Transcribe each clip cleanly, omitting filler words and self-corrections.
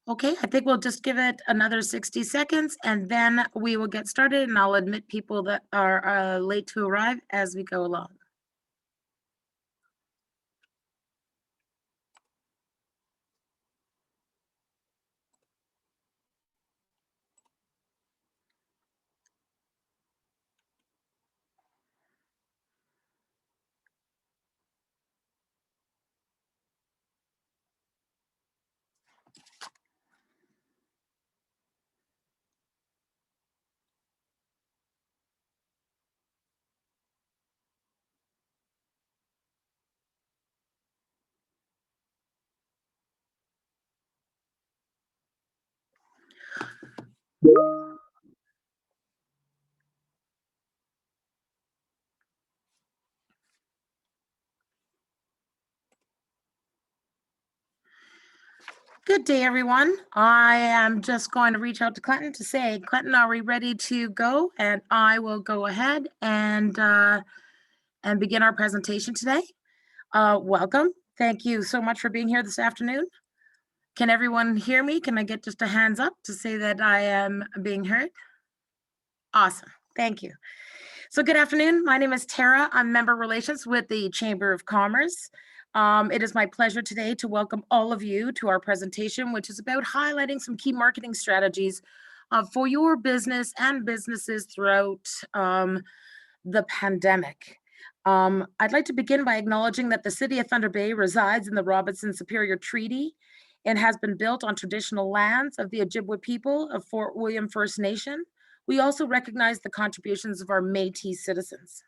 Okay, I think we'll just give it another 60 seconds and then we will get started and I'll admit people that are late to arrive as we go along. Good day, everyone. I am just going to reach out to Clinton to say, Clinton, are we ready to go? And I will go ahead and begin our presentation today. Welcome. Thank you so much for being here this afternoon. Can everyone hear me? Can I get just a hands up to say that I am being heard? Awesome. Thank you. So good afternoon. My name is Tara. I'm Member Relations with the Chamber of Commerce. It is my pleasure today to welcome all of you to our presentation, which is about highlighting some key marketing strategies for your business and businesses throughout the pandemic. I'd like to begin by acknowledging that the City of Thunder Bay resides in the Robinson Superior Treaty and has been built on traditional lands of the Ojibwe people of Fort William First Nation. We also recognize the contributions of our Métis citizens.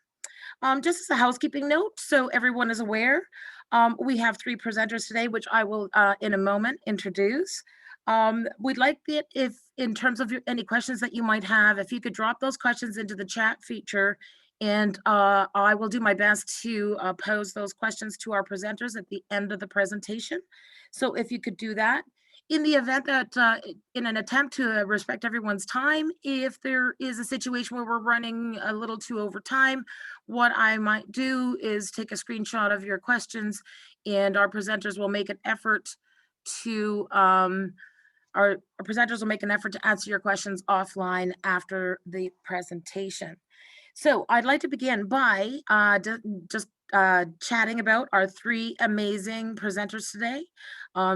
Just as a housekeeping note, so everyone is aware, we have 3 presenters today, which I will in a moment introduce. We'd like it if, in terms of any questions that you might have, if you could drop those questions into the chat feature, and I will do my best to pose those questions to our presenters at the end of the presentation. So if you could do that. In the event that, in an attempt to respect everyone's time, if there is a situation where we're running a little too over time, what I might do is take a screenshot of your questions and our presenters will make an effort to, our presenters will make an effort to answer your questions offline after the presentation. So I'd like to begin by just chatting about our 3 amazing presenters today.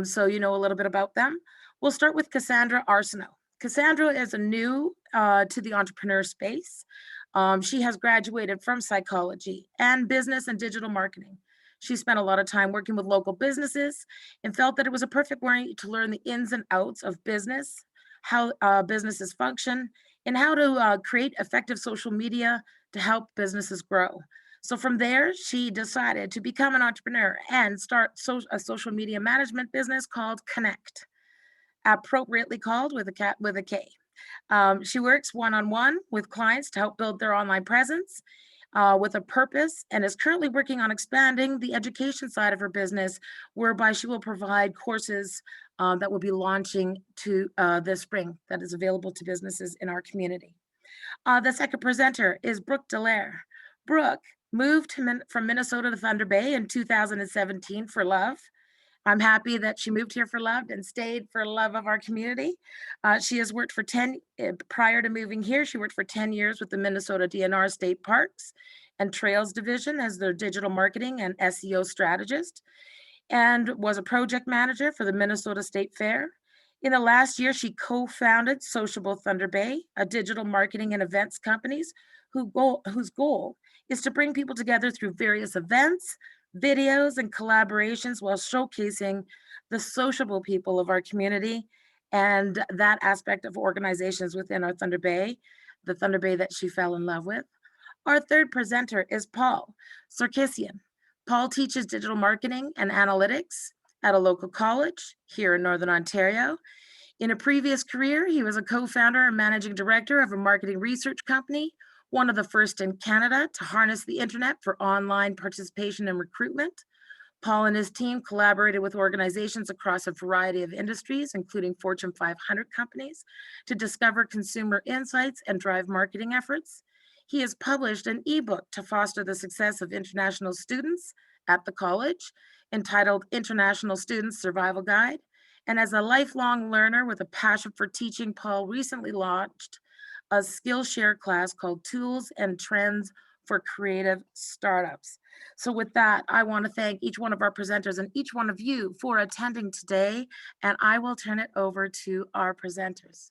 So you know a little bit about them. We'll start with Kassandra Arsenault. Kassandra is a new to the entrepreneur space. She has graduated from psychology and business and digital marketing. She spent a lot of time working with local businesses and felt that it was a perfect way to learn the ins and outs of business, how businesses function, and how to create effective social media to help businesses grow. So from there, she decided to become an entrepreneur and start a social media management business called Konnect, appropriately called with a K. She works one-on-one with clients to help build their online presence with a purpose, and is currently working on expanding the education side of her business, whereby she will provide courses that will be launching to this spring that is available to businesses in our community. The second presenter is Brook Dallaire. Brook moved from Minnesota to Thunder Bay in 2017 for love. I'm happy that she moved here for love and stayed for love of our community. She has worked for 10, prior to moving here, she worked for 10 years with the Minnesota DNR State Parks and Trails Division as their digital marketing and SEO strategist, and was a project manager for the Minnesota State Fair. In the last year, she co-founded Sociable Thunder Bay, a digital marketing and events companies whose goal is to bring people together through various events, videos, and collaborations while showcasing the sociable people of our community and that aspect of organizations within our Thunder Bay, the Thunder Bay that she fell in love with. Our third presenter is Paul Sarkissian. Paul teaches digital marketing and analytics at a local college here in Northern Ontario. In a previous career, he was a co-founder and managing director of a marketing research company, one of the first in Canada to harness the internet for online participation and recruitment. Paul and his team collaborated with organizations across a variety of industries, including Fortune 500 companies, to discover consumer insights and drive marketing efforts. He has published an ebook to foster the success of international students at the college entitled International Students Survival Guide, And as a lifelong learner with a passion for teaching, Paul recently launched a Skillshare class called Tools and Trends for Creative Startups. So with that, I want to thank each one of our presenters and each one of you for attending today, and I will turn it over to our presenters.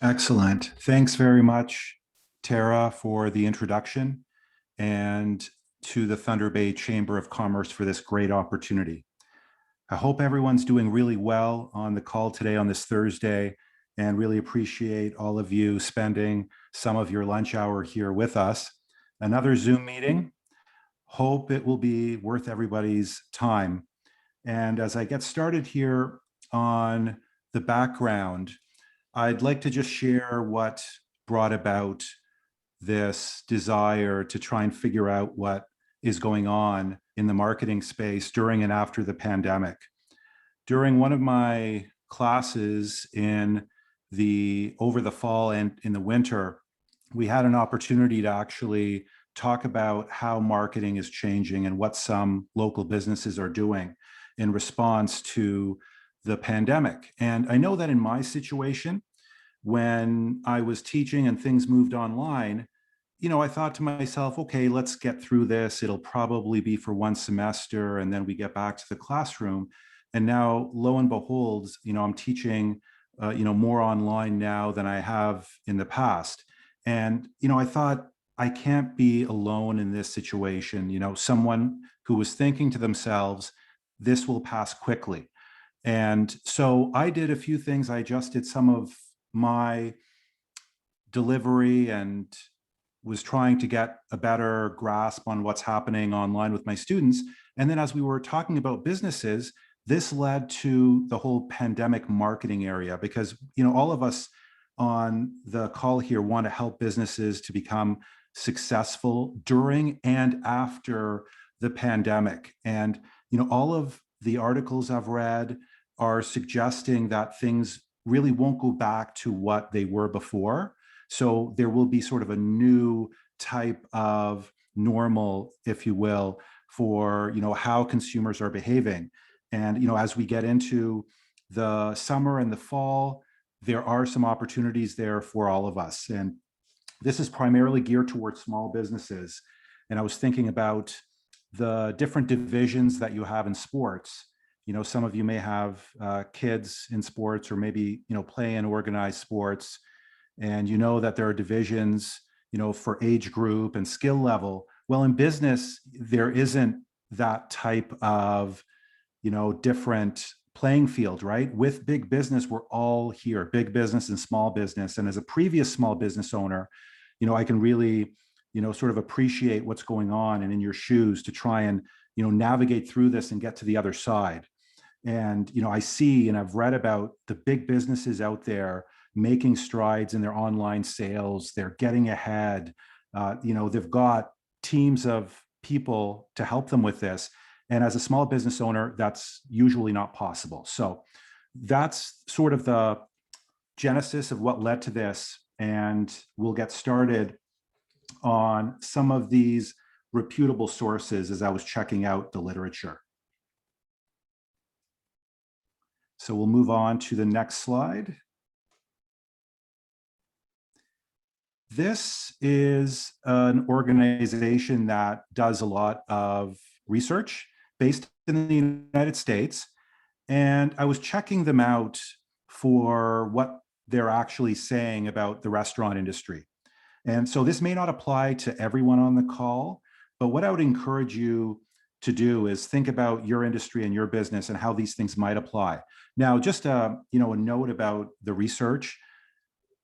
Excellent. Thanks very much, Tara, for the introduction, and to the Thunder Bay Chamber of Commerce for this great opportunity. I hope everyone's doing really well on the call today on this Thursday, and really appreciate all of you spending some of your lunch hour here with us. Another Zoom meeting. Hope it will be worth everybody's time. And as I get started here on the background, I'd like to just share what brought about this desire to try and figure out what is going on in the marketing space during and after the pandemic. During one of my classes over the fall and in the winter, we had an opportunity to actually talk about how marketing is changing and what some local businesses are doing in response to the pandemic. And I know that in my situation, when I was teaching and things moved online, I thought to myself, okay, let's get through this. It'll probably be for one semester, and then we get back to the classroom. And now, lo and behold, I'm teaching, more online now than I have in the past. And, I thought, I can't be alone in this situation. Someone who was thinking to themselves, this will pass quickly. And so I did a few things. I adjusted some of my delivery and was trying to get a better grasp on what's happening online with my students. And then as we were talking about businesses, this led to the whole pandemic marketing area, because all of us on the call here want to help businesses to become successful during and after the pandemic. And all of the articles I've read are suggesting that things really won't go back to what they were before. So there will be sort of a new type of normal, if you will, for how consumers are behaving. And as we get into the summer and the fall, there are some opportunities there for all of us. And this is primarily geared towards small businesses. And I was thinking about the different divisions that you have in sports. Some of you may have kids in sports, or maybe play in organized sports, and that there are divisions for age group and skill level. Well, in business, there isn't that type of different playing field, right? With big business, we're all here, big business and small business. And as a previous small business owner, I can really sort of appreciate what's going on and in your shoes to try and navigate through this and get to the other side. And I see and I've read about the big businesses out there making strides in their online sales. They're getting ahead. They've got teams of people to help them with this. And as a small business owner, that's usually not possible. So that's sort of the genesis of what led to this. And we'll get started on some of these reputable sources as I was checking out the literature. So we'll move on to the next slide. This is an organization that does a lot of research based in the United States. And I was checking them out for what they're actually saying about the restaurant industry. And so this may not apply to everyone on the call, but what I would encourage you to do is think about your industry and your business and how these things might apply. Now, just a note about the research.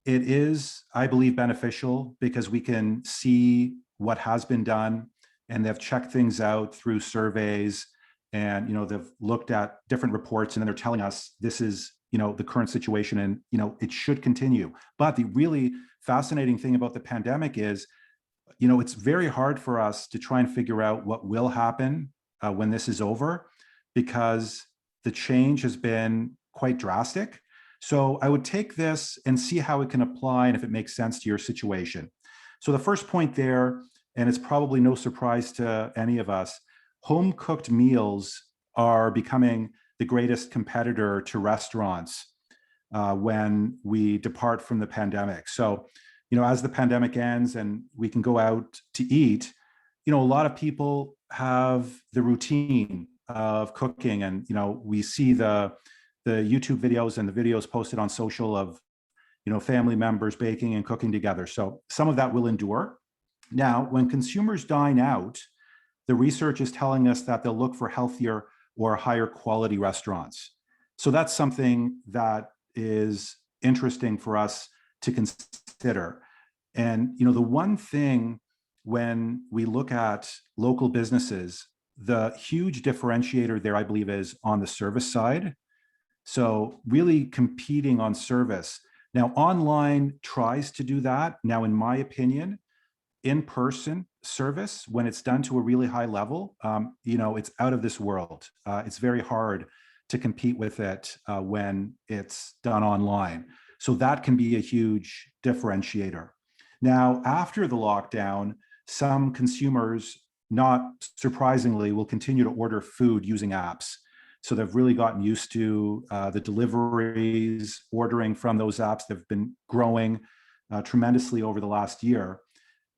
It is, I believe, beneficial because we can see what has been done, and they've checked things out through surveys, and they've looked at different reports, and then they're telling us this is the current situation, and it should continue. But the really fascinating thing about the pandemic is it's very hard for us to try and figure out what will happen when this is over, because the change has been quite drastic. So I would take this and see how it can apply and if it makes sense to your situation. So the first point there, and it's probably no surprise to any of us, home cooked meals are becoming the greatest competitor to restaurants when we depart from the pandemic. So, as the pandemic ends and we can go out to eat, a lot of people have the routine of cooking, and we see the YouTube videos and the videos posted on social of family members baking and cooking together. So some of that will endure. Now, when consumers dine out, the research is telling us that they'll look for healthier or higher quality restaurants. So that's something that is interesting for us to consider. And the one thing when we look at local businesses, the huge differentiator there, I believe, is on the service side. So really competing on service. Now, online tries to do that. Now, in my opinion, in-person service, when it's done to a really high level, it's out of this world. It's very hard to compete with it when it's done online. So that can be a huge differentiator. Now, after the lockdown, some consumers, not surprisingly, will continue to order food using apps. So they've really gotten used to the deliveries, ordering from those apps. They've been growing tremendously over the last year.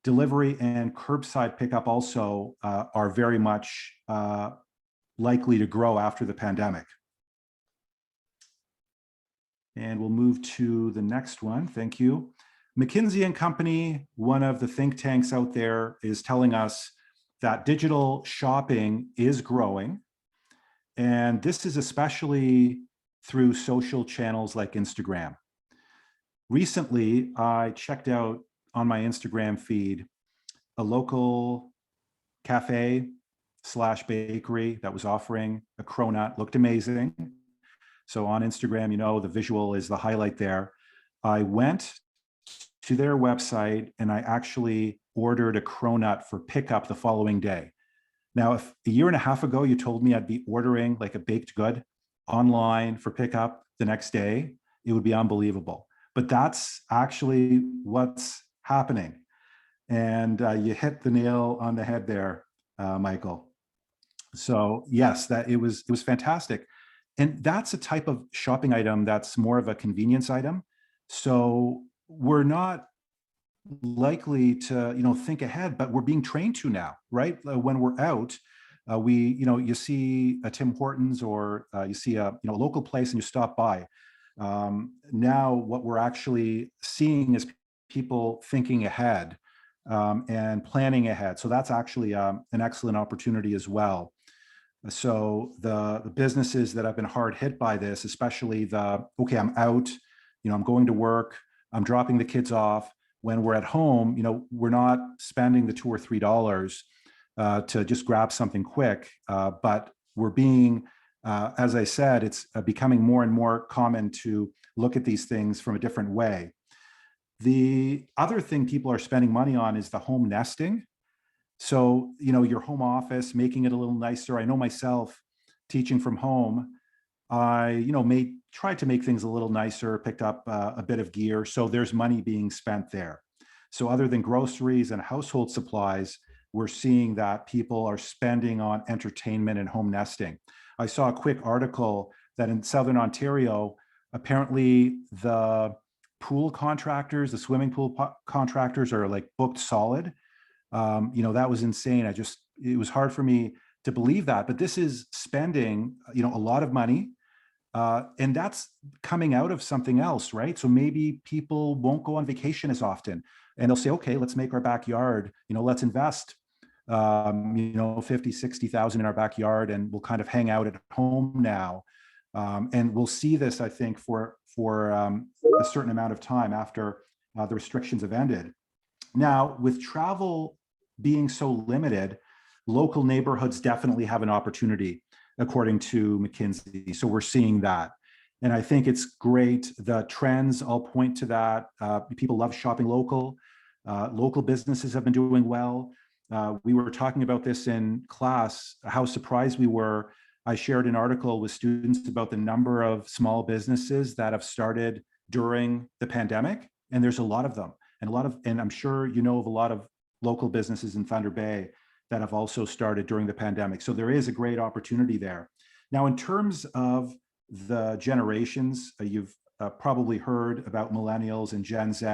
Delivery and curbside pickup also are very much likely to grow after the pandemic. And we'll move to the next one. Thank you. McKinsey & Company, one of the think tanks out there, is telling us that digital shopping is growing. And this is especially through social channels like Instagram. Recently, I checked out on my Instagram feed a local cafe / bakery that was offering a cronut. Looked amazing. So on Instagram, the visual is the highlight there. I went to their website and I actually ordered a cronut for pickup the following day. Now, if a year and a half ago you told me I'd be ordering like a baked good online for pickup the next day, it would be unbelievable. But that's actually what's happening. And you hit the nail on the head there, Michael. So yes, that it was fantastic. And that's a type of shopping item that's more of a convenience item. So we're not likely to think ahead, but we're being trained to now, right? When we're out, you see a Tim Hortons or you see a local place and you stop by. Now what we're actually seeing is people thinking ahead and planning ahead. So that's actually an excellent opportunity as well. So the businesses that have been hard hit by this, especially okay, I'm out, I'm going to work, I'm dropping the kids off. When we're at home, we're not spending the $2 or $3 to just grab something quick, but we're being, as I said, it's becoming more and more common to look at these things from a different way. The other thing people are spending money on is the home nesting. So, your home office, making it a little nicer. I know myself, teaching from home, I, tried to make things a little nicer, picked up a bit of gear. So there's money being spent there. So other than groceries and household supplies, we're seeing that people are spending on entertainment and home nesting. I saw a quick article that in Southern Ontario, apparently the pool contractors, the swimming pool contractors are like booked solid. That was insane. It was hard for me to believe that, but this is spending, a lot of money. And that's coming out of something else, right? So maybe people won't go on vacation as often and they'll say, okay, let's make our backyard, let's invest, 50, 60,000 in our backyard and we'll kind of hang out at home now. And we'll see this, I think, for a certain amount of time after the restrictions have ended. Now, with travel being so limited, local neighborhoods definitely have an opportunity, according to McKinsey. So we're seeing that. And I think it's great. The trends all point to that. People love shopping local. Local businesses have been doing well. We were talking about this in class, how surprised we were. I shared an article with students about the number of small businesses that have started during the pandemic. And there's a lot of them. And I'm sure you know of a lot of local businesses in Thunder Bay that have also started during the pandemic. So there is a great opportunity there. Now, in terms of the generations, you've probably heard about millennials and Gen Z.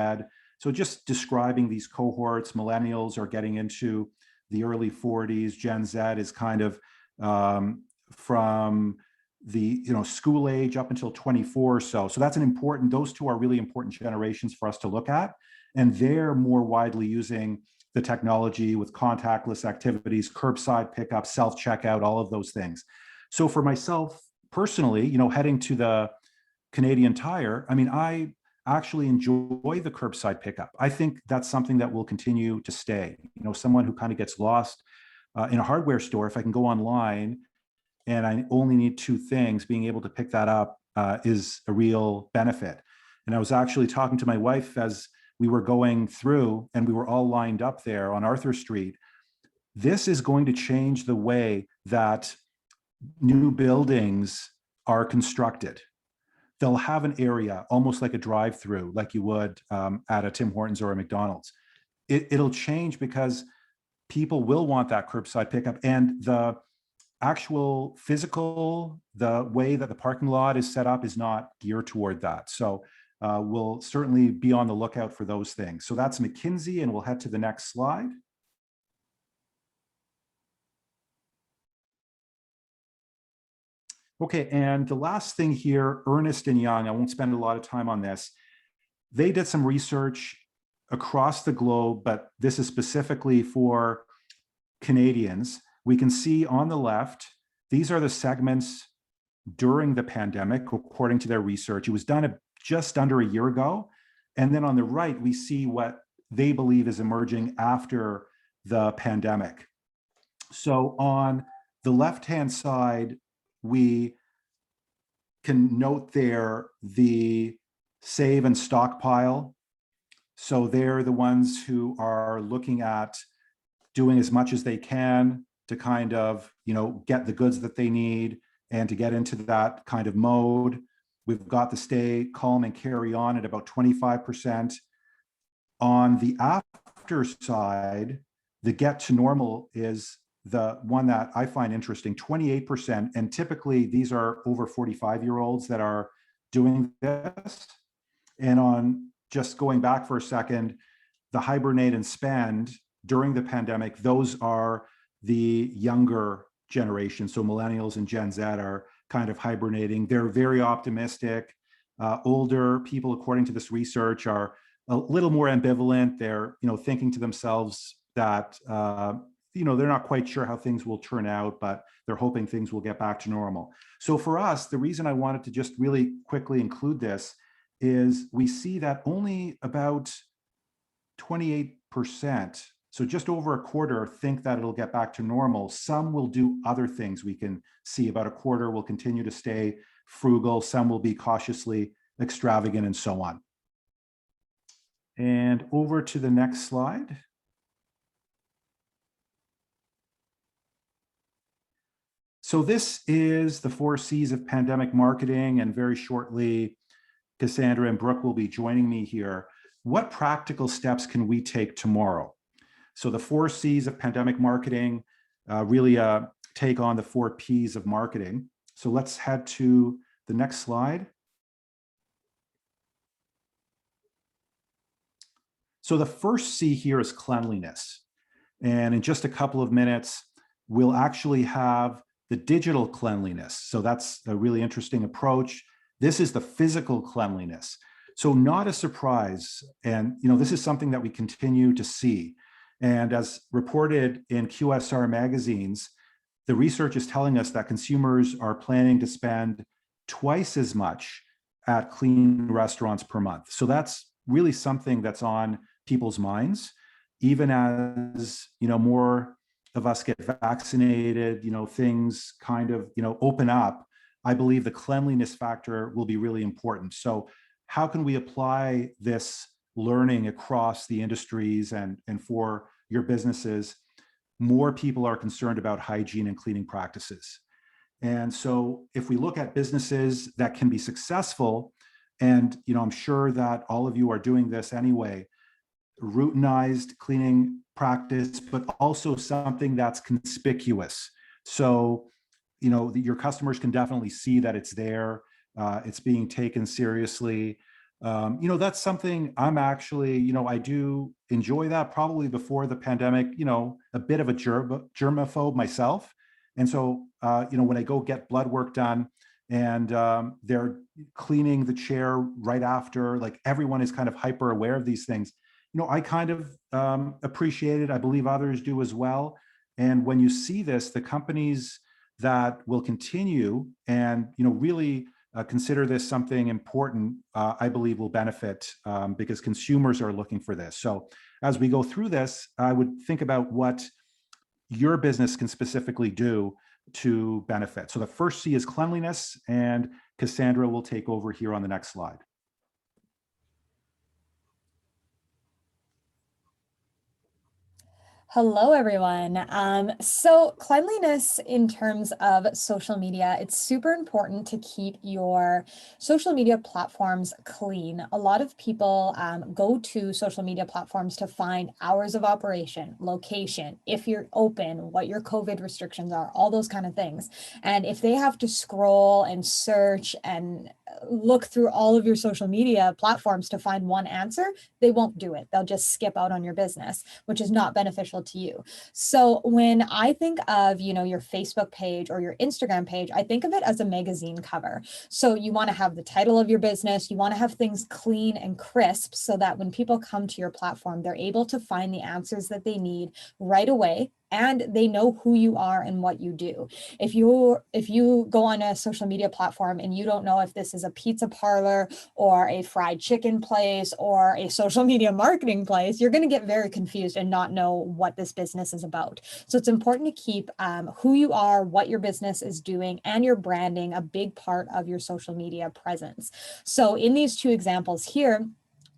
So just describing these cohorts, millennials are getting into the early 40s. Gen Z is kind of from the school age up until 24 or so. So that's those two are really important generations for us to look at. And they're more widely using the technology with contactless activities, curbside pickup, self-checkout, all of those things. So for myself personally, heading to the Canadian Tire, I actually enjoy the curbside pickup. I think that's something that will continue to stay. Someone who kind of gets lost in a hardware store, if I can go online and I only need two things, being able to pick that up is a real benefit. And I was actually talking to my wife as we were going through and we were all lined up there on Arthur Street. This is going to change the way that new buildings are constructed. They'll have an area almost like a drive-through, like you would at a Tim Hortons or a McDonald's. It'll change because people will want that curbside pickup, and the actual physical, the way that the parking lot is set up is not geared toward that. So we'll certainly be on the lookout for those things. So that's McKinsey, and we'll head to the next slide. Okay, and the last thing here, Ernst & Young, I won't spend a lot of time on this. They did some research across the globe, but this is specifically for Canadians. We can see on the left, these are the segments during the pandemic, according to their research. It was done just under a year ago. And then on the right, we see what they believe is emerging after the pandemic. So on the left-hand side, we can note there the save and stockpile. So they're the ones who are looking at doing as much as they can to kind of, get the goods that they need and to get into that kind of mode. We've got the stay calm and carry on at about 25%. On the after side, the get to normal is the one that I find interesting, 28%. And typically these are over 45-year-olds that are doing this. And on just going back for a second, the hibernate and spend during the pandemic, those are the younger generation. So millennials and Gen Z are kind of hibernating. They're very optimistic. Older people, according to this research, are a little more ambivalent. They're, thinking to themselves that, they're not quite sure how things will turn out, but they're hoping things will get back to normal. So for us, the reason I wanted to just really quickly include this is we see that only about 28%, so just over a quarter, think that it'll get back to normal. Some will do other things. We can see about a quarter will continue to stay frugal. Some will be cautiously extravagant and so on. And over to the next slide. So this is the 4 C's of pandemic marketing, and very shortly, Kassandra and Brook will be joining me here. What practical steps can we take tomorrow? So the 4 C's of pandemic marketing really take on the 4 P's of marketing. So let's head to the next slide. So the first C here is cleanliness. And in just a couple of minutes, we'll actually have the digital cleanliness. So that's a really interesting approach. This is the physical cleanliness. So not a surprise. And this is something that we continue to see. And as reported in QSR magazines, the research is telling us that consumers are planning to spend twice as much at clean restaurants per month. So that's really something that's on people's minds, even as more of us get vaccinated, things kind of open up. I believe the cleanliness factor will be really important. So how can we apply this learning across the industries and for your businesses? More people are concerned about hygiene and cleaning practices. And so if we look at businesses that can be successful, and I'm sure that all of you are doing this anyway, routinized cleaning practice, but also something that's conspicuous. So, your customers can definitely see that it's there. It's being taken seriously. That's something I'm actually, I do enjoy that. Probably before the pandemic, a bit of a germaphobe myself. And so, when I go get blood work done and they're cleaning the chair right after, like everyone is kind of hyper aware of these things. I kind of appreciate it. I believe others do as well. And when you see this, the companies that will continue and, really consider this something important, I believe will benefit because consumers are looking for this. So as we go through this, I would think about what your business can specifically do to benefit. So the first C is cleanliness, and Kassandra will take over here on the next slide. Hello, everyone. So cleanliness in terms of social media, it's super important to keep your social media platforms clean. A lot of people go to social media platforms to find hours of operation, location, if you're open, what your COVID restrictions are, all those kind of things. And if they have to scroll and search and look through all of your social media platforms to find one answer, they won't do it. They'll just skip out on your business, which is not beneficial to you. So when I think of, your Facebook page or your Instagram page, I think of it as a magazine cover. So you want to have the title of your business, you want to have things clean and crisp so that when people come to your platform, they're able to find the answers that they need right away, and they know who you are and what you do. If you go on a social media platform and you don't know if this is a pizza parlor or a fried chicken place or a social media marketing place, you're going to get very confused and not know what this business is about. So it's important to keep who you are, what your business is doing, and your branding a big part of your social media presence. So in these two examples here,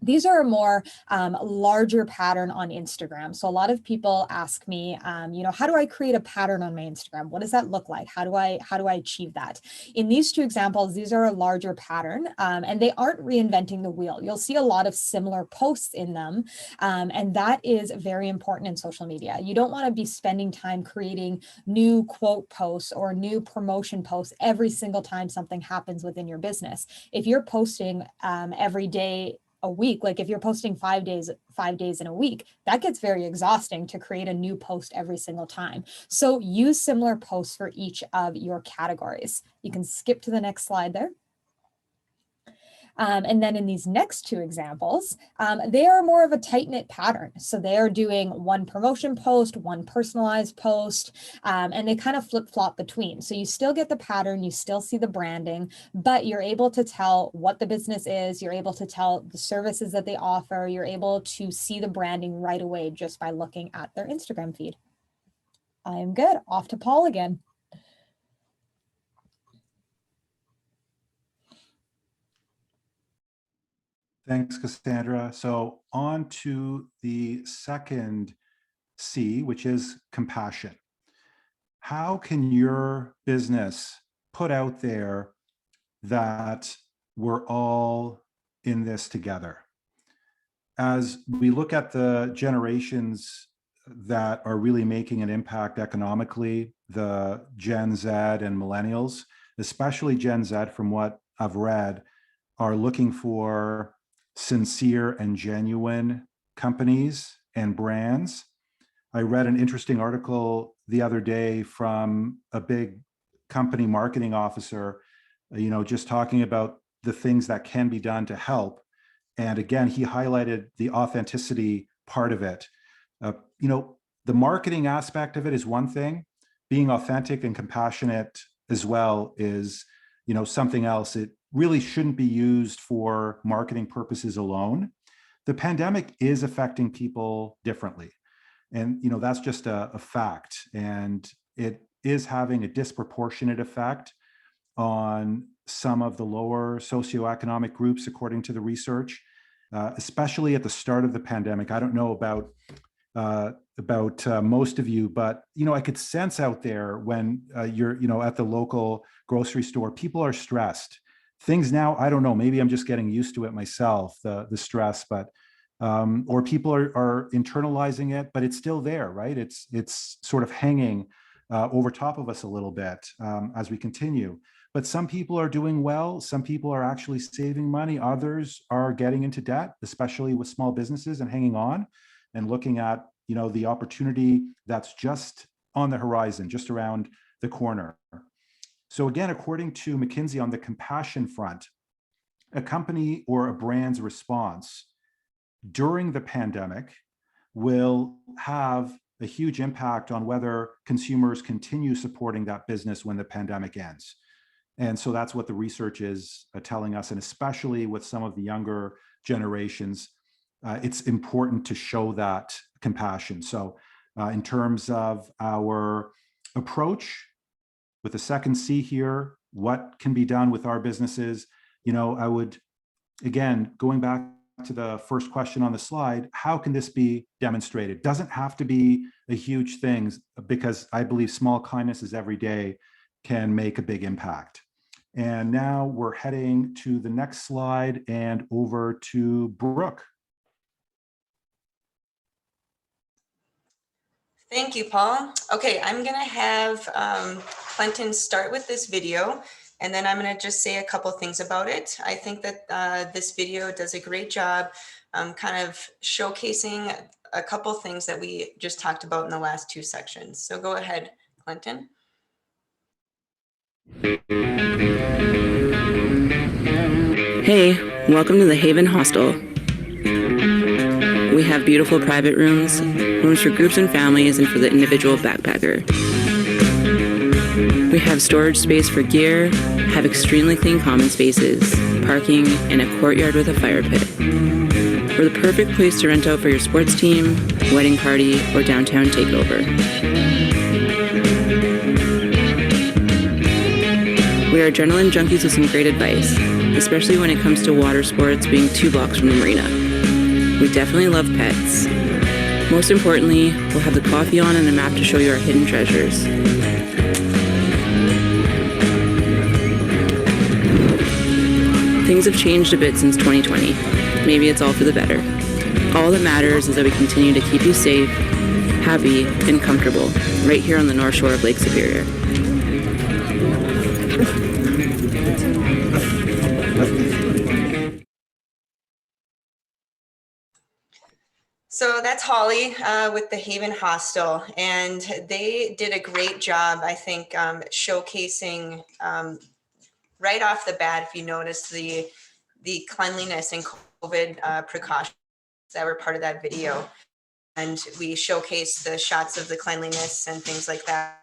these are a more larger pattern on Instagram. So a lot of people ask me, how do I create a pattern on my Instagram? What does that look like? How do I achieve that? In these two examples, these are a larger pattern, and they aren't reinventing the wheel. You'll see a lot of similar posts in them, and that is very important in social media. You don't want to be spending time creating new quote posts or new promotion posts every single time something happens within your business. If you're posting every day a week, like if you're posting 5 days in a week, that gets very exhausting to create a new post every single time. So use similar posts for each of your categories. You can skip to the next slide there. And then in these next two examples, they are more of a tight-knit pattern. So they are doing one promotion post, one personalized post, and they kind of flip-flop between. So you still get the pattern, you still see the branding, but you're able to tell what the business is, you're able to tell the services that they offer, you're able to see the branding right away just by looking at their Instagram feed. I am good. Off to Paul again. Thanks, Kassandra. So on to the second C, which is compassion. How can your business put out there that we're all in this together? As we look at the generations that are really making an impact economically, the Gen Z and millennials, especially Gen Z, from what I've read, are looking for sincere and genuine companies and brands. I read an interesting article the other day from a big company marketing officer, just talking about the things that can be done to help. And again, he highlighted the authenticity part of it. The marketing aspect of it is one thing. Being authentic and compassionate as well is, something else. It really shouldn't be used for marketing purposes alone. The pandemic is affecting people differently. And, that's just a fact. And it is having a disproportionate effect on some of the lower socioeconomic groups, according to the research, especially at the start of the pandemic. I don't know about most of you, but, I could sense out there when you're, at the local grocery store, people are stressed. Things now, I don't know, maybe I'm just getting used to it myself, the stress, but or people are internalizing it, but it's still there, right? It's sort of hanging over top of us a little bit as we continue. But some people are doing well. Some people are actually saving money. Others are getting into debt, especially with small businesses, and hanging on and looking at, you know, the opportunity that's just on the horizon, just around the corner. So again, according to McKinsey, on the compassion front, a company or a brand's response during the pandemic will have a huge impact on whether consumers continue supporting that business when the pandemic ends. And so that's what the research is telling us. And especially with some of the younger generations, it's important to show that compassion. So in terms of our approach, with the second C here, what can be done with our businesses? You know, I would, again, going back to the first question on the slide, how can this be demonstrated? Doesn't have to be a huge thing, because I believe small kindnesses every day can make a big impact. And now we're heading to the next slide and over to Brooke. Thank you, Paul. Okay, I'm gonna have Clinton start with this video, and then I'm gonna just say a couple things about it. I think that this video does a great job kind of showcasing a couple things that we just talked about in the last two sections. So go ahead, Clinton. Hey, welcome to the Haven Hostel. We have beautiful private rooms, rooms for groups and families, and for the individual backpacker. We have storage space for gear, have extremely clean common spaces, parking, and a courtyard with a fire pit. We're the perfect place to rent out for your sports team, wedding party, or downtown takeover. We are adrenaline junkies with some great advice, especially when it comes to water sports, being 2 blocks from the marina. We definitely love pets. Most importantly, we'll have the coffee on and a map to show you our hidden treasures. Things have changed a bit since 2020. Maybe it's all for the better. All that matters is that we continue to keep you safe, happy, and comfortable right here on the North Shore of Lake Superior. So that's Holly with the Haven Hostel, and they did a great job, I think, showcasing right off the bat, if you notice, the cleanliness and COVID precautions that were part of that video. And we showcased the shots of the cleanliness and things like that.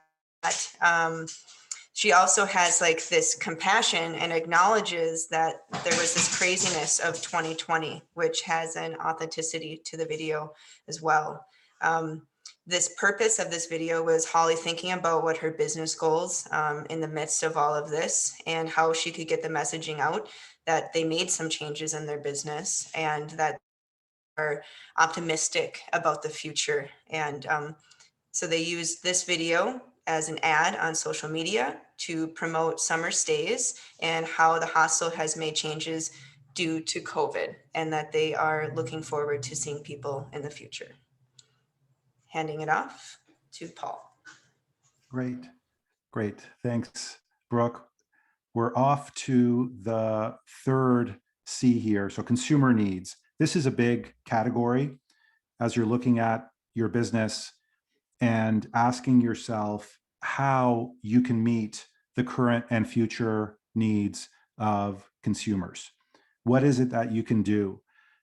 She also has like this compassion and acknowledges that there was this craziness of 2020, which has an authenticity to the video as well. This purpose of this video was Holly thinking about what her business goals in the midst of all of this, and how she could get the messaging out that they made some changes in their business and that are optimistic about the future. And so they used this video as an ad on social media to promote summer stays and how the hostel has made changes due to COVID, and that they are looking forward to seeing people in the future. Handing it off to Paul. Great. Thanks, Brooke. We're off to the third C here. So consumer needs. This is a big category as you're looking at your business and asking yourself how you can meet the current and future needs of consumers. What is it that you can do?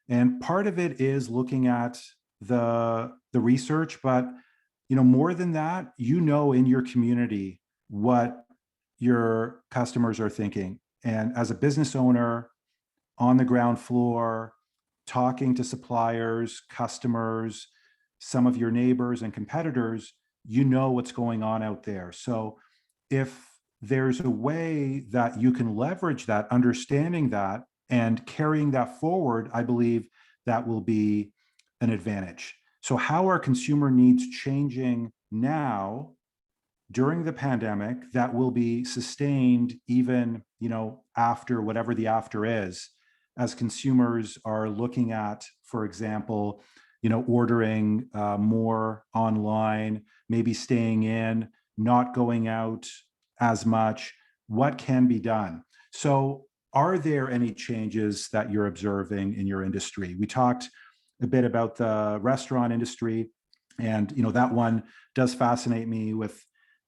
And part of it is looking at the research, but more than that, in your community what your customers are thinking. And as a business owner on the ground floor, talking to suppliers, customers, some of your neighbors and competitors, what's going on out there. So if there's a way that you can leverage that, understanding that and carrying that forward, I believe that will be an advantage. So how are consumer needs changing now during the pandemic that will be sustained even, after whatever the after is? as consumers are looking at, for example, ordering more online, maybe staying in, not going out as much, what can be done? So are there any changes that you're observing in your industry? We talked a bit about the restaurant industry, and that one does fascinate me with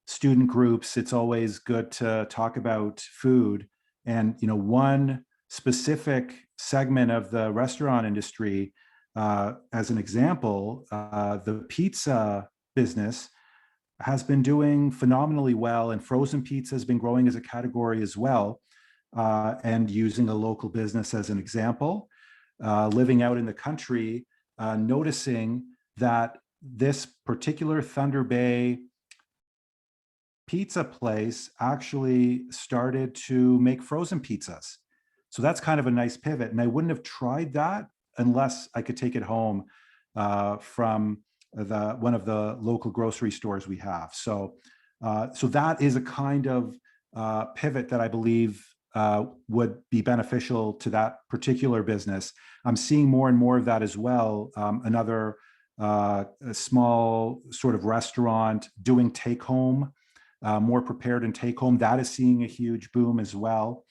student groups. It's always good to talk about food. And one specific segment of the restaurant industry, as an example, the pizza business has been doing phenomenally well, and frozen pizza has been growing as a category as well. And using a local business as an example, living out in the country, noticing that this particular Thunder Bay pizza place actually started to make frozen pizzas. So that's kind of a nice pivot. And I wouldn't have tried that unless I could take it home from one of the local grocery stores we have. So that is a kind of pivot that I believe would be beneficial to that particular business. I'm seeing more and more of that as well. Another a small sort of restaurant doing take home, more prepared and take home, that is seeing a huge boom as well.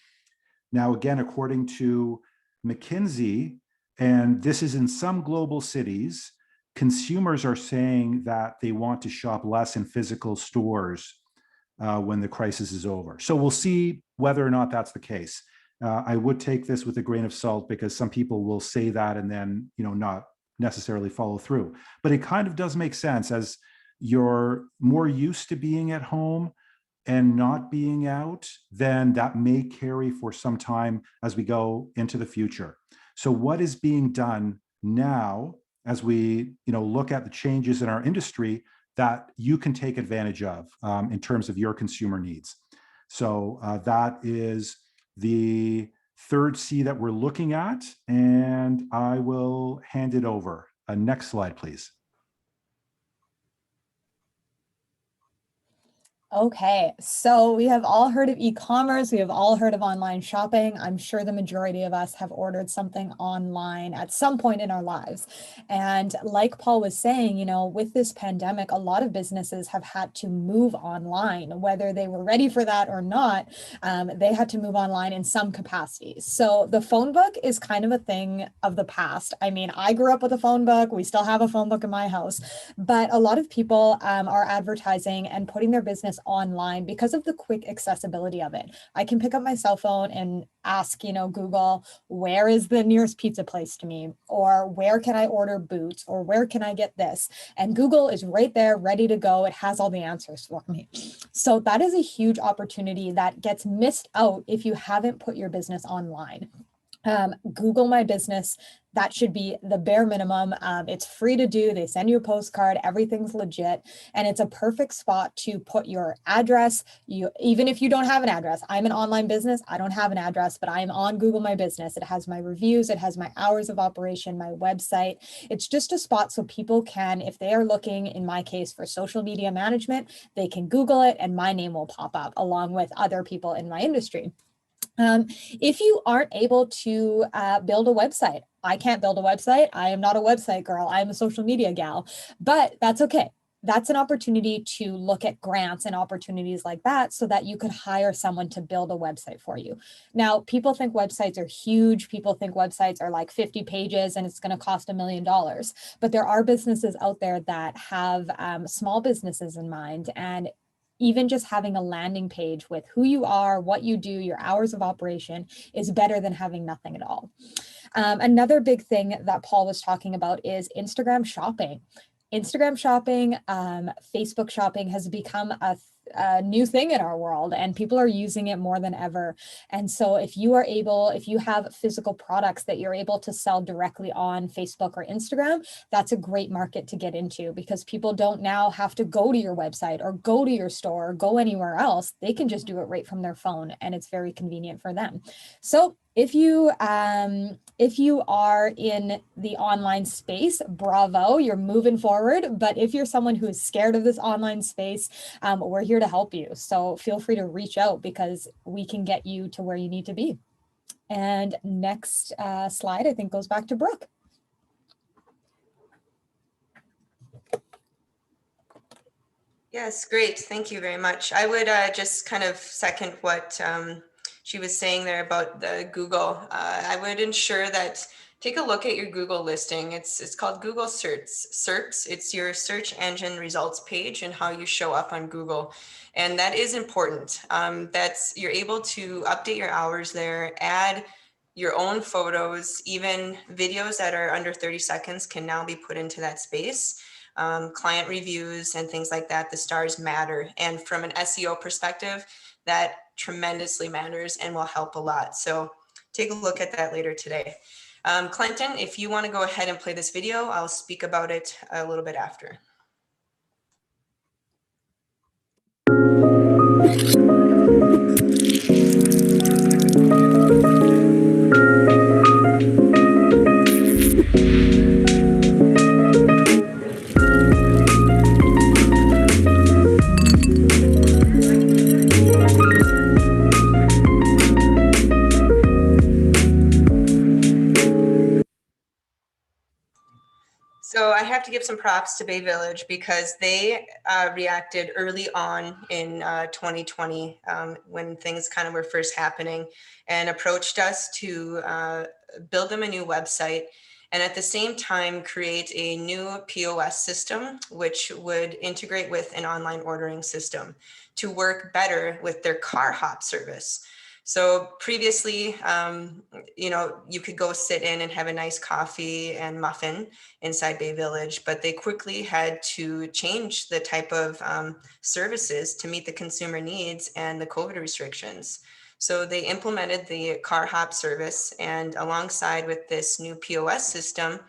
Now, again, according to McKinsey, and this is in some global cities, consumers are saying that they want to shop less in physical stores when the crisis is over. So we'll see whether or not that's the case. I would take this with a grain of salt, because some people will say that and then not necessarily follow through. But it kind of does make sense, as you're more used to being at home and not being out, then that may carry for some time as we go into the future. So what is being done now as we look at the changes in our industry that you can take advantage of in terms of your consumer needs? So that is the third C that we're looking at, and I will hand it over. Next slide, please. Okay, so we have all heard of e-commerce. We have all heard of online shopping. I'm sure the majority of us have ordered something online at some point in our lives. And like Paul was saying, with this pandemic, a lot of businesses have had to move online, whether they were ready for that or not. They had to move online in some capacity. So the phone book is kind of a thing of the past. I mean, I grew up with a phone book. We still have a phone book in my house, but a lot of people are advertising and putting their business online because of the quick accessibility of it. I can pick up my cell phone and ask, Google, where is the nearest pizza place to me? Or where can I order boots? Or where can I get this? And Google is right there, ready to go. It has all the answers for me. So that is a huge opportunity that gets missed out if you haven't put your business online. Google My Business, that should be the bare minimum. It's free to do. They send you a postcard. Everything's legit. And it's a perfect spot to put your address. Even if you don't have an address, I'm an online business. I don't have an address, but I'm on Google My Business. It has my reviews. It has my hours of operation, my website. It's just a spot so people can, if they are looking, in my case, for social media management, they can Google it and my name will pop up along with other people in my industry. If you aren't able to build a website, I can't build a website. I am not a website girl. I'm a social media gal, but that's okay. That's an opportunity to look at grants and opportunities like that so that you could hire someone to build a website for you. Now, people think websites are huge. People think websites are like 50 pages and it's going to cost $1 million. But there are businesses out there that have small businesses in mind, and even just having a landing page with who you are, what you do, your hours of operation is better than having nothing at all. Another big thing that Paul was talking about is Instagram shopping. Instagram shopping, Facebook shopping has become a new thing in our world, and people are using it more than ever. And so if you have physical products that you're able to sell directly on Facebook or Instagram, that's a great market to get into, because people don't now have to go to your website or go to your store or go anywhere else. They can just do it right from their phone, and it's very convenient for them. So if you are in the online space, bravo, you're moving forward. But if you're someone who is scared of this online space, we're here to help you. So feel free to reach out, because we can get you to where you need to be. And next slide, I think, goes back to Brooke. Yes, great. Thank you very much. I would just kind of second what she was saying there about the Google. I would ensure that take a look at your Google listing. It's called Google SERPs. It's your search engine results page and how you show up on Google. And that is important. You're able to update your hours there, add your own photos, even videos that are under 30 seconds can now be put into that space. Client reviews and things like that, the stars matter. And from an SEO perspective, that tremendously matters and will help a lot. So take a look at that later today. Clinton, if you want to go ahead and play this video, I'll speak about it a little bit after. So I have to give some props to Bay Village because they reacted early on in 2020 when things kind of were first happening and approached us to build them a new website and at the same time create a new POS system, which would integrate with an online ordering system to work better with their car hop service. So previously, you could go sit in and have a nice coffee and muffin inside Bay Village, but they quickly had to change the type of services to meet the consumer needs and the COVID restrictions. So they implemented the car hop service, and alongside with this new POS system,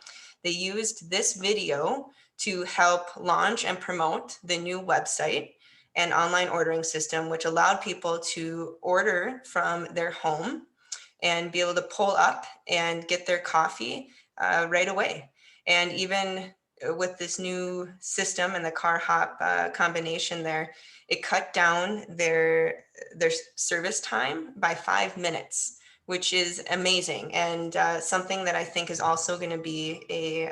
they used this video to help launch and promote the new website and online ordering system, which allowed people to order from their home and be able to pull up and get their coffee right away. And even with this new system and the car hop combination there, it cut down their service time by 5 minutes, which is amazing. And something that I think is also going to be a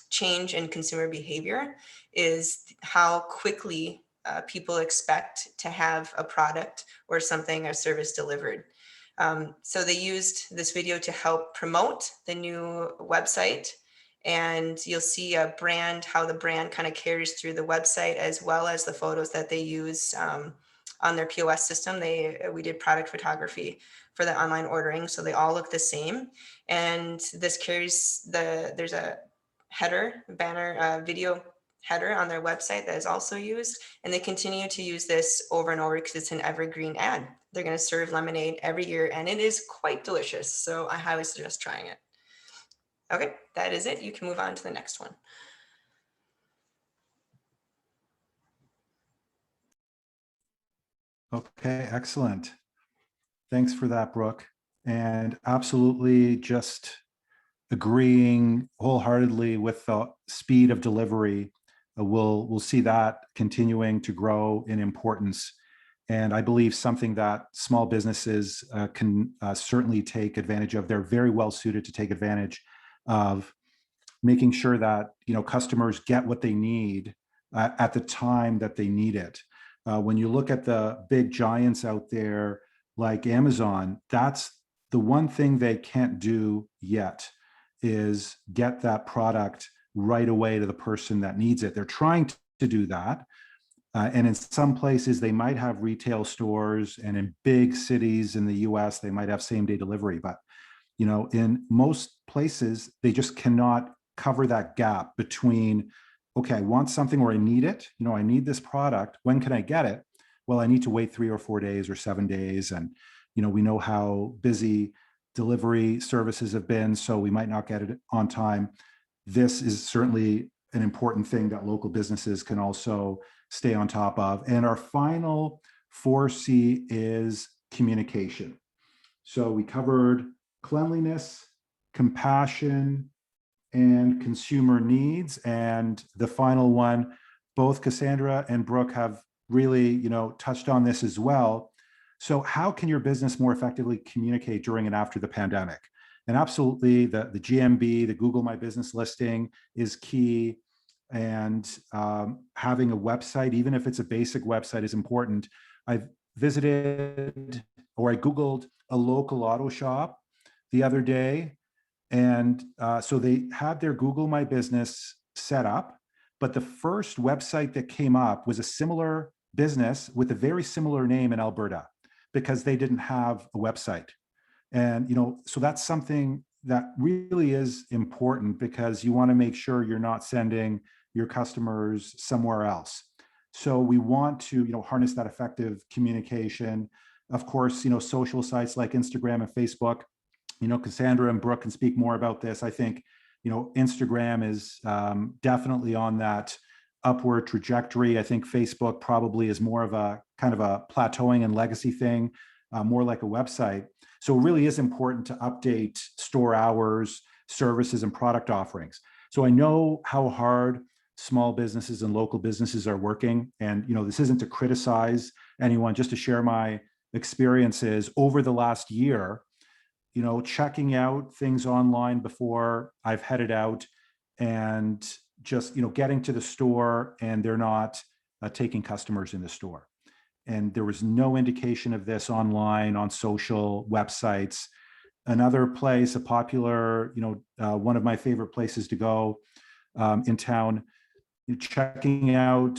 change in consumer behavior is how quickly people expect to have a product or something or service delivered. So they used this video to help promote the new website, and you'll see how the brand kind of carries through the website as well as the photos that they use on their POS system. We did product photography for the online ordering, so they all look the same. And this carries there's a header, banner, video header on their website that is also used, and they continue to use this over and over because it's an evergreen ad. They're going to serve lemonade every year, and it is quite delicious. So I highly suggest trying it. Okay, that is it. You can move on to the next one. Okay, excellent. Thanks for that, Brooke. And absolutely just agreeing wholeheartedly with the speed of delivery. We'll see that continuing to grow in importance. And I believe something that small businesses can certainly take advantage of. They're very well suited to take advantage of making sure that customers get what they need at the time that they need it. When you look at the big giants out there like Amazon, that's the one thing they can't do yet is get that product right away to the person that needs it. They're trying to do that. And in some places, they might have retail stores, and in big cities in the US, they might have same-day delivery. But in most places, they just cannot cover that gap between, okay, I want something or I need it. I need this product. When can I get it? Well, I need to wait 3 or 4 days or 7 days. And, we know how busy delivery services have been, so we might not get it on time. This is certainly an important thing that local businesses can also stay on top of. And our final 4C is communication. So we covered cleanliness, compassion, and consumer needs. And the final one, both Kassandra and Brooke have really, touched on this as well. So how can your business more effectively communicate during and after the pandemic? And absolutely, the GMB, the Google My Business listing is key. And having a website, even if it's a basic website, is important. I've visited, or I Googled a local auto shop the other day. And so they had their Google My Business set up, but the first website that came up was a similar business with a very similar name in Alberta, because they didn't have a website. And, so that's something that really is important, because you want to make sure you're not sending your customers somewhere else. So we want to, harness that effective communication. Of course, social sites like Instagram and Facebook, Kassandra and Brook can speak more about this. I think, Instagram is definitely on that upward trajectory. I think Facebook probably is more of a kind of a plateauing and legacy thing, more like a website. So it really is important to update store hours, services, and product offerings. So I know how hard small businesses and local businesses are working. And, this isn't to criticize anyone, just to share my experiences over the last year, checking out things online before I've headed out, and just, getting to the store and they're not taking customers in the store. And there was no indication of this online, on social websites. Another place, a popular, one of my favorite places to go in town, checking out,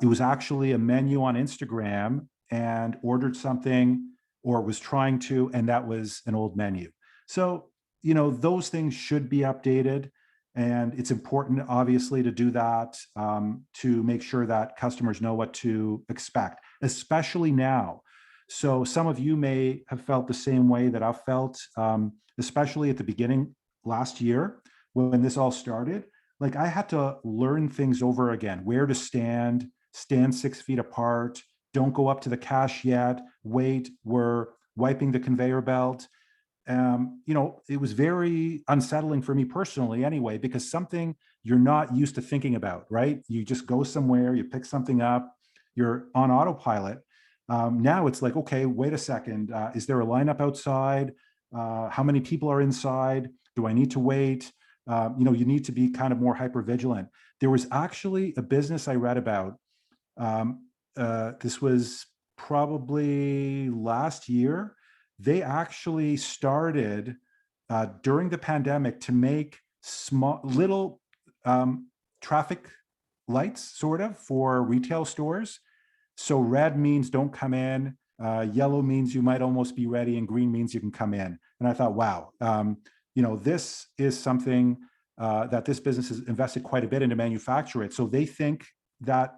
it was actually a menu on Instagram, and ordered something, or was trying to, and that was an old menu. So, those things should be updated. And it's important, obviously, to do that, to make sure that customers know what to expect, especially now. So some of you may have felt the same way that I've felt, especially at the beginning last year when this all started. Like, I had to learn things over again: where to stand 6 feet apart, don't go up to the cash yet, wait, we're wiping the conveyor belt. It was very unsettling for me personally anyway, because something you're not used to thinking about, right? You just go somewhere, you pick something up, you're on autopilot. Now it's like, okay, wait a second. Is there a lineup outside? How many people are inside? Do I need to wait? You need to be kind of more hyper vigilant. There was actually a business I read about. This was probably last year. They actually started during the pandemic to make small little traffic lights, sort of, for retail stores. So red means don't come in, yellow means you might almost be ready, and green means you can come in. And I thought, wow, this is something that this business has invested quite a bit in to manufacture it. So they think that,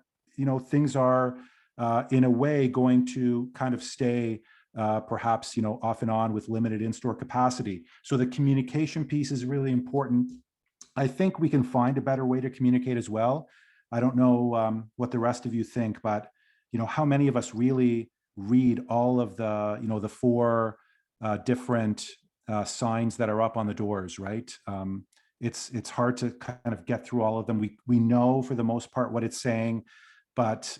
things are in a way going to kind of stay perhaps, off and on with limited in-store capacity. So the communication piece is really important. I think we can find a better way to communicate as well. I don't know what the rest of you think, but, how many of us really read all of the, the 4 different signs that are up on the doors, right? It's hard to kind of get through all of them. We know for the most part what it's saying, but,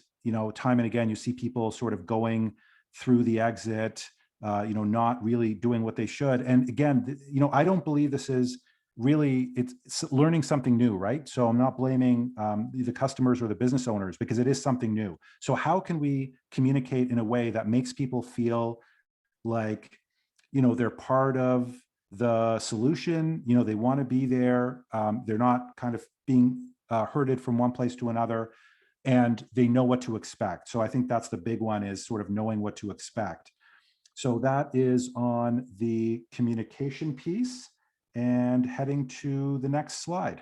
time and again, you see people sort of going through the exit, not really doing what they should. And again, I don't believe this is really, it's learning something new, right? So I'm not blaming the customers or the business owners, because it is something new. So how can we communicate in a way that makes people feel like, they're part of the solution, they want to be there, they're not kind of being herded from one place to another, and they know what to expect. So I think that's the big one, is sort of knowing what to expect. So that is on the communication piece, and heading to the next slide.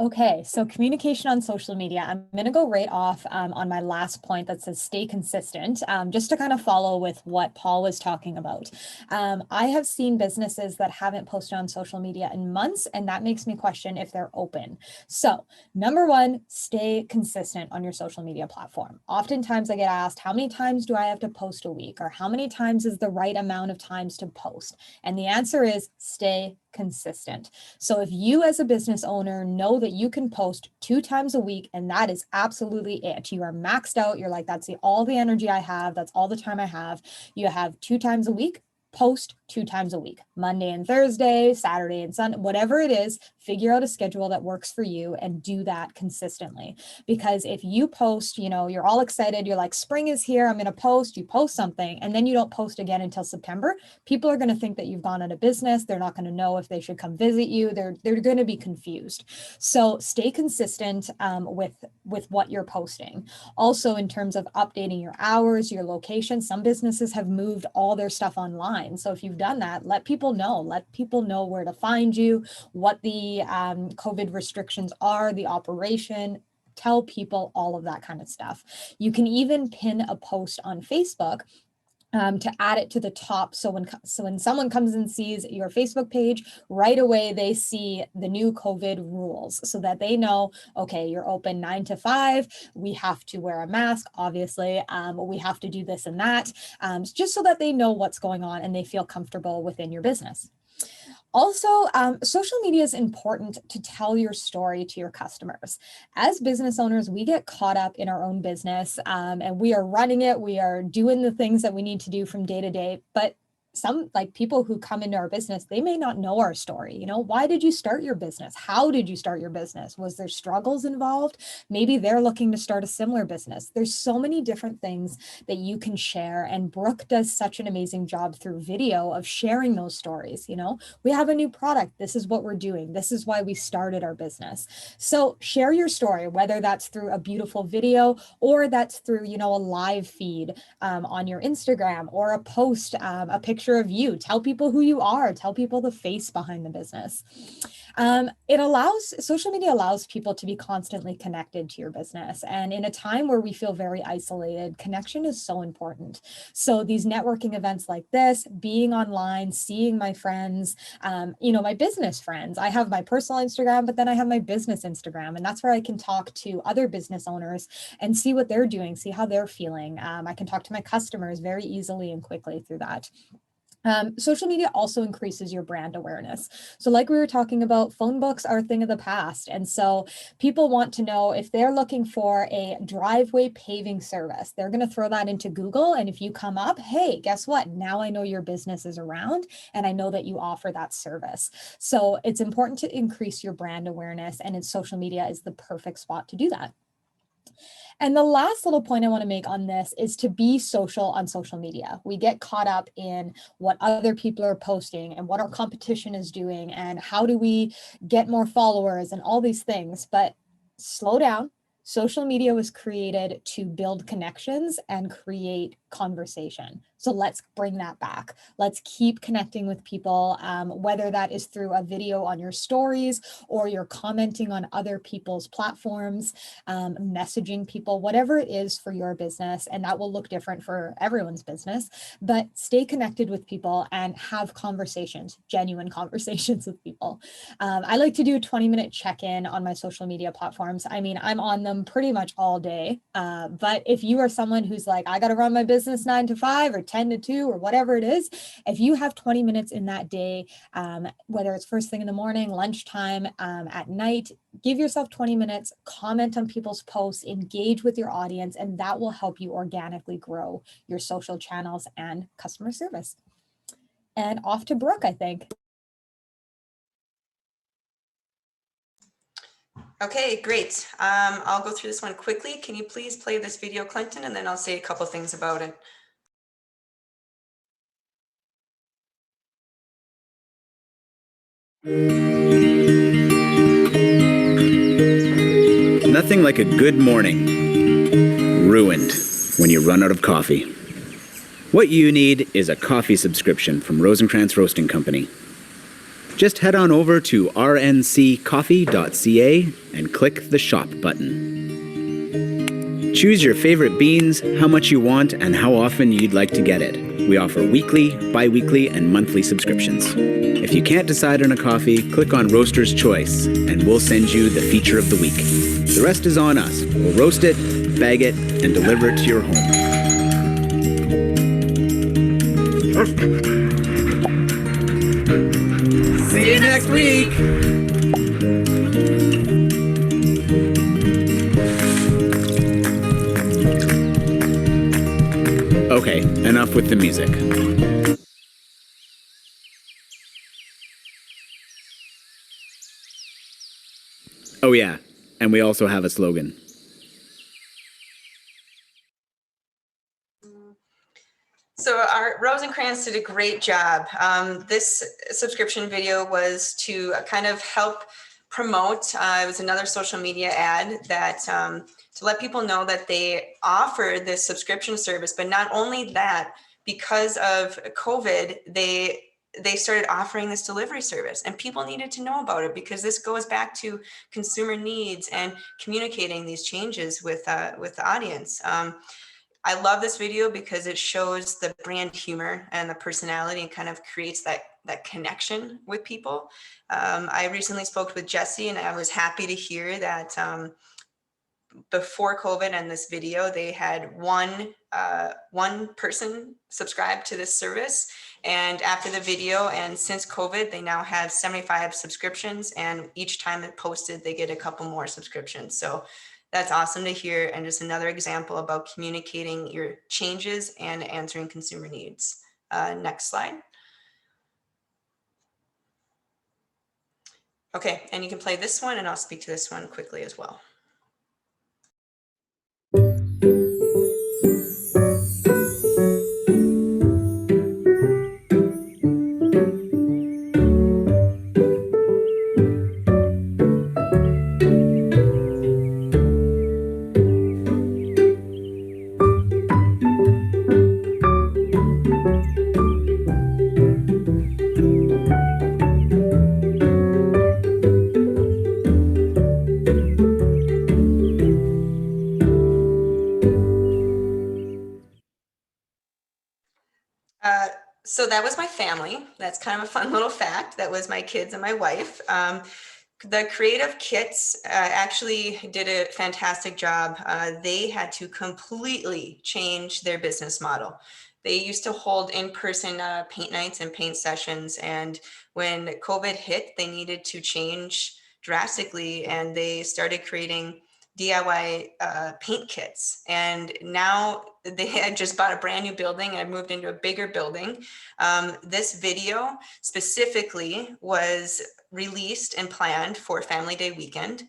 Okay, so communication on social media. I'm going to go right off on my last point that says stay consistent, just to kind of follow with what Paul was talking about. I have seen businesses that haven't posted on social media in months, and that makes me question if they're open. So number one, stay consistent on your social media platform. Oftentimes I get asked, how many times do I have to post a week? Or how many times is the right amount of times to post? And the answer is stay consistent. So if you as a business owner know that you can post 2 times a week and that is absolutely it, you are maxed out, you're like, that's all the energy I have, that's all the time I have, you have 2 times a week, post 2 times a week, Monday and Thursday, Saturday and Sunday, whatever it is, figure out a schedule that works for you and do that consistently. Because if you post, you know, you're all excited, you're like, spring is here, I'm going to post, you post something, and then you don't post again until September, people are going to think that you've gone out of business. They're not going to know if they should come visit you. They're going to be confused. So stay consistent with what you're posting. Also, in terms of updating your hours, your location, some businesses have moved all their stuff online. So if you've done that, let people know where to find you, what the COVID restrictions are, the operation. Tell people all of that kind of stuff. You can even pin a post on Facebook to add it to the top. So when someone comes and sees your Facebook page, right away they see the new COVID rules so that they know, okay, you're open 9 to 5. We have to wear a mask, obviously. We have to do this and that, just so that they know what's going on and they feel comfortable within your business. Also, social media is important to tell your story to your customers. As business owners, we get caught up in our own business and we are running it. We are doing the things that we need to do from day to day, but some people who come into our business, they may not know our story. You know, why did you start your business? How did you start your business? Was there struggles involved? Maybe they're looking to start a similar business. There's so many different things that you can share. And Brook does such an amazing job through video of sharing those stories. You know, we have a new product. This is what we're doing. This is why we started our business. So share your story, whether that's through a beautiful video or that's through, you know, a live feed on your Instagram or a post, a picture of you. Tell people who you are. Tell people the face behind the business. Social media allows people to be constantly connected to your business. And in a time where we feel very isolated, connection is so important. So these networking events like this, being online, seeing my friends, my business friends, I have my personal Instagram, but then I have my business Instagram, and that's where I can talk to other business owners and see what they're doing, see how they're feeling. I can talk to my customers very easily and quickly through that. Social media also increases your brand awareness. So like we were talking about, phone books are a thing of the past. And so people want to know if they're looking for a driveway paving service, they're going to throw that into Google. And if you come up, hey, guess what? Now I know your business is around and I know that you offer that service. So it's important to increase your brand awareness, and social media is the perfect spot to do that. And the last little point I want to make on this is to be social on social media. We get caught up in what other people are posting and what our competition is doing and how do we get more followers and all these things. But slow down. Social media was created to build connections and create conversation. So let's bring that back. Let's keep connecting with people, whether that is through a video on your stories or you're commenting on other people's platforms, messaging people, whatever it is for your business. And that will look different for everyone's business, but stay connected with people and have conversations, genuine conversations with people. I like to do a 20-minute check-in on my social media platforms. I mean, I'm on them pretty much all day. But if you are someone who's like, I got to run my business 9 to 5 or 10 to 2 or whatever it is, if you have 20 minutes in that day, whether it's first thing in the morning, lunchtime, at night, give yourself 20 minutes, comment on people's posts, engage with your audience, and that will help you organically grow your social channels and customer service. And off to Brook, I think. Okay, great. I'll go through this one quickly. Can you please play this video, Clinton, and then I'll say a couple things about it. Nothing like a good morning ruined when you run out of coffee. What you need is a coffee subscription from Rosencrantz Roasting Company. Just head on over to rnccoffee.ca and click the shop button. Choose your favorite beans, how much you want, and how often you'd like to get it. We offer weekly, bi-weekly, and monthly subscriptions. If you can't decide on a coffee, click on Roaster's Choice, and we'll send you the feature of the week. The rest is on us. We'll roast it, bag it, and deliver it to your home. See you next next week. Okay, enough with the music. Oh yeah, and we also have a slogan. So our Rosencrantz did a great job. This subscription video was to kind of help promote. It was another social media ad that to let people know that they offer this subscription service. But not only that, because of COVID, they started offering this delivery service, and people needed to know about it because this goes back to consumer needs and communicating these changes with the audience. I love this video because it shows the brand humor and the personality and kind of creates that connection with people. I recently spoke with Jesse, and I was happy to hear that before COVID and this video, they had one person subscribe to this service. And after the video and since COVID, they now have 75 subscriptions, and each time it posted, they get a couple more subscriptions. So that's awesome to hear, and just another example about communicating your changes and answering consumer needs. Next slide. Okay, and you can play this one, and I'll speak to this one quickly as well. So that was my family. That's kind of a fun little fact. That was my kids and my wife. The creative kits actually did a fantastic job. They had to completely change their business model. They used to hold in-person paint nights and paint sessions. And when COVID hit, they needed to change drastically, and they started creating DIY paint kits. And now they had just bought a brand new building and moved into a bigger building. This video specifically was released and planned for Family Day weekend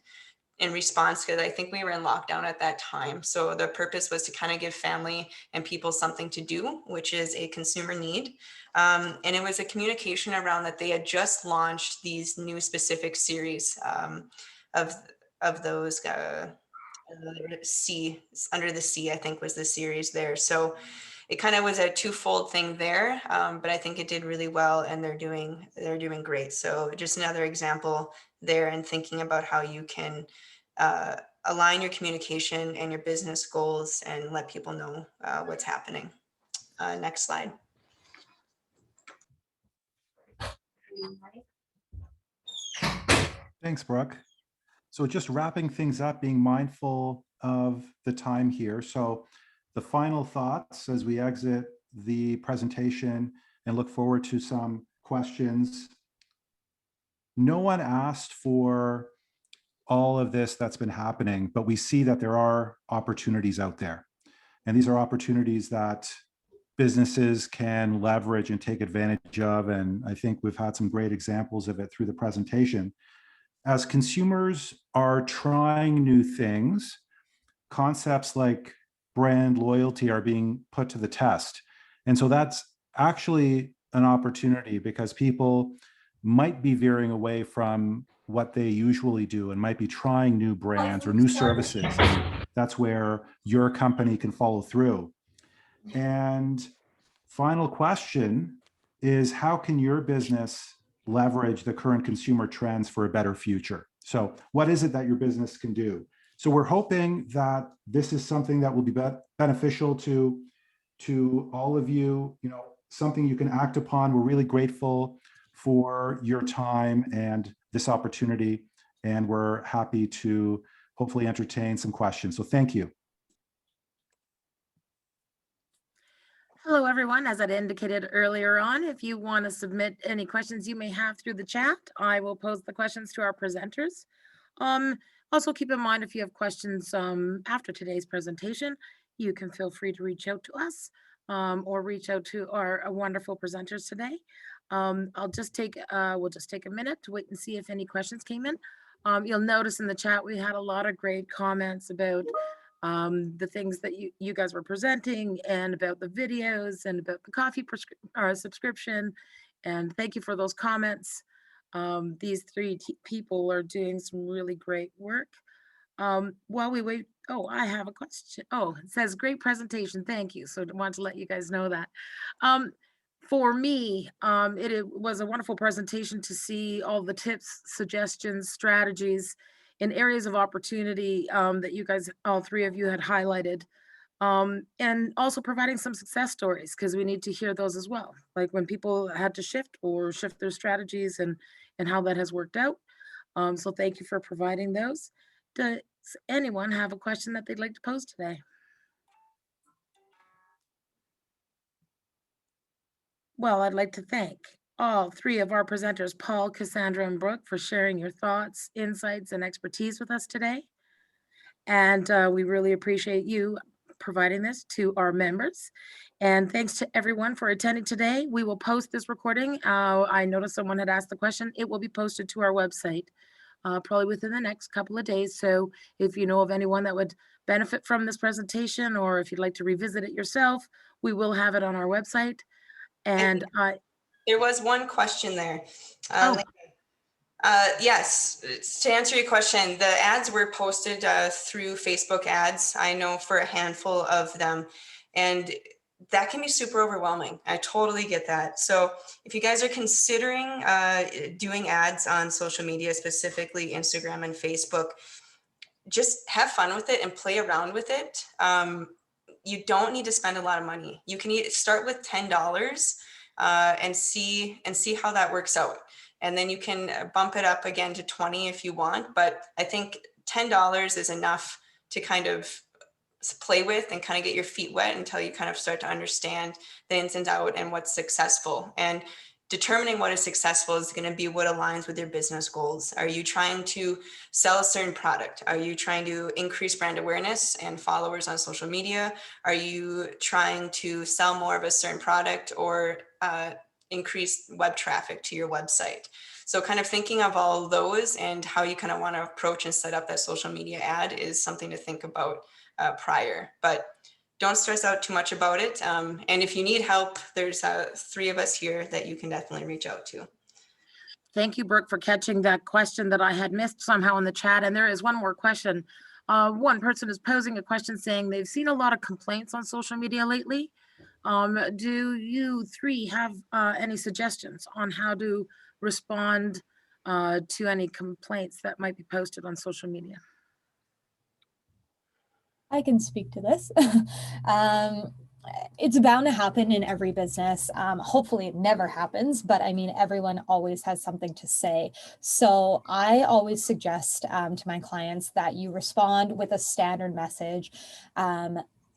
in response, because I think we were in lockdown at that time. So the purpose was to kind of give family and people something to do, which is a consumer need. And it was a communication around that they had just launched these new specific series of those Under the Sea, I think was the series there. So it kind of was a twofold thing there, but I think it did really well, and they're doing great. So just another example there, and thinking about how you can align your communication and your business goals and let people know what's happening. Next slide. Thanks, Brooke. So just wrapping things up, being mindful of the time here. So the final thoughts as we exit the presentation and look forward to some questions. No one asked for all of this that's been happening, but we see that there are opportunities out there. And these are opportunities that businesses can leverage and take advantage of. And I think we've had some great examples of it through the presentation. As consumers are trying new things, concepts like brand loyalty are being put to the test. And so that's actually an opportunity, because people might be veering away from what they usually do and might be trying new brands or new services. That's where your company can follow through. And final question is, how can your business leverage the current consumer trends for a better future? So what is it that your business can do? So we're hoping that this is something that will be beneficial to all of you, something you can act upon. We're really grateful for your time and this opportunity, and we're happy to hopefully entertain some questions. So thank you. Hello, everyone. As I indicated earlier on, if you want to submit any questions you may have through the chat, I will pose the questions to our presenters. Also keep in mind, if you have questions after today's presentation, you can feel free to reach out to us or reach out to our wonderful presenters today. We'll just take a minute to wait and see if any questions came in. You'll notice in the chat, we had a lot of great comments about the things that you guys were presenting and about the videos and about the coffee subscription. And thank you for those comments. These three people are doing some really great work. While we wait, oh, I have a question. Oh, it says great presentation. Thank you. So I want to let you guys know that. For me, it was a wonderful presentation to see all the tips, suggestions, strategies in areas of opportunity that you guys, all three of you had highlighted. And also providing some success stories, because we need to hear those as well. Like when people had to shift their strategies and how that has worked out. So thank you for providing those. Does anyone have a question that they'd like to pose today? Well, I'd like to thank all three of our presenters, Paul, Kassandra, and Brook, for sharing your thoughts, insights, and expertise with us today. And we really appreciate you providing this to our members. And thanks to everyone for attending today. We will post this recording. I noticed someone had asked the question. It will be posted to our website probably within the next couple of days. So if you know of anyone that would benefit from this presentation, or if you'd like to revisit it yourself, we will have it on our website. And there was one question there. Oh. Yes, to answer your question, the ads were posted through Facebook ads. I know for a handful of them, and that can be super overwhelming. I totally get that. So if you guys are considering doing ads on social media, specifically Instagram and Facebook, just have fun with it and play around with it. You don't need to spend a lot of money. You can start with $10 and see how that works out. And then you can bump it up again to 20 if you want. But I think $10 is enough to kind of play with and kind of get your feet wet until you kind of start to understand the ins and outs and what's successful. And determining what is successful is going to be what aligns with your business goals. Are you trying to sell a certain product? Are you trying to increase brand awareness and followers on social media? Are you trying to sell more of a certain product or increase web traffic to your website? So kind of thinking of all those and how you kind of want to approach and set up that social media ad is something to think about prior, but don't stress out too much about it. And if you need help, there's three of us here that you can definitely reach out to. Thank you, Brooke, for catching that question that I had missed somehow in the chat. And there is one more question. One person is posing a question saying they've seen a lot of complaints on social media lately. Do you three have any suggestions on how to respond to any complaints that might be posted on social media? I can speak to this. It's bound to happen in every business. Hopefully it never happens, but I mean, everyone always has something to say. So I always suggest to my clients that you respond with a standard message.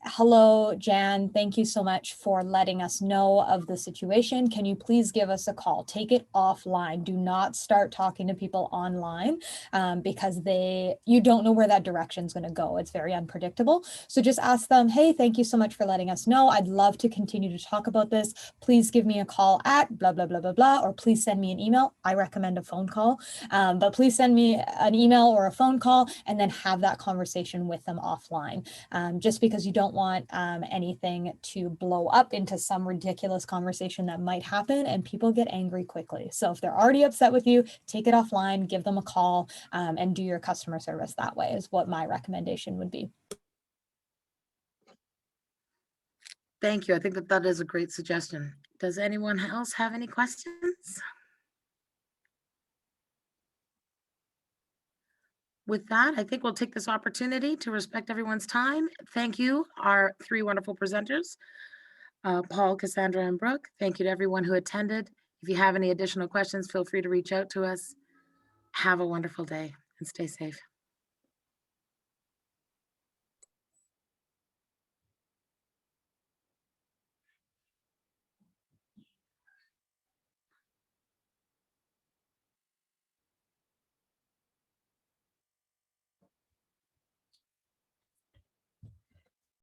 Hello, Jan, thank you so much for letting us know of the situation. Can you please give us a call? Take it offline. Do not start talking to people online because you don't know where that direction is going to go. It's very unpredictable. So just ask them, hey, thank you so much for letting us know. I'd love to continue to talk about this. Please give me a call at blah, blah, blah, blah, blah, or please send me an email. I recommend a phone call, but please send me an email or a phone call and then have that conversation with them offline. Just because you don't want anything to blow up into some ridiculous conversation that might happen, and people get angry quickly. So if they're already upset with you, take it offline, give them a call, and do your customer service that way is what my recommendation would be. Thank you. I think that is a great suggestion. Does anyone else have any questions? With that, I think we'll take this opportunity to respect everyone's time. Thank you, our three wonderful presenters, Paul, Kassandra, and Brooke. Thank you to everyone who attended. If you have any additional questions, feel free to reach out to us. Have a wonderful day and stay safe.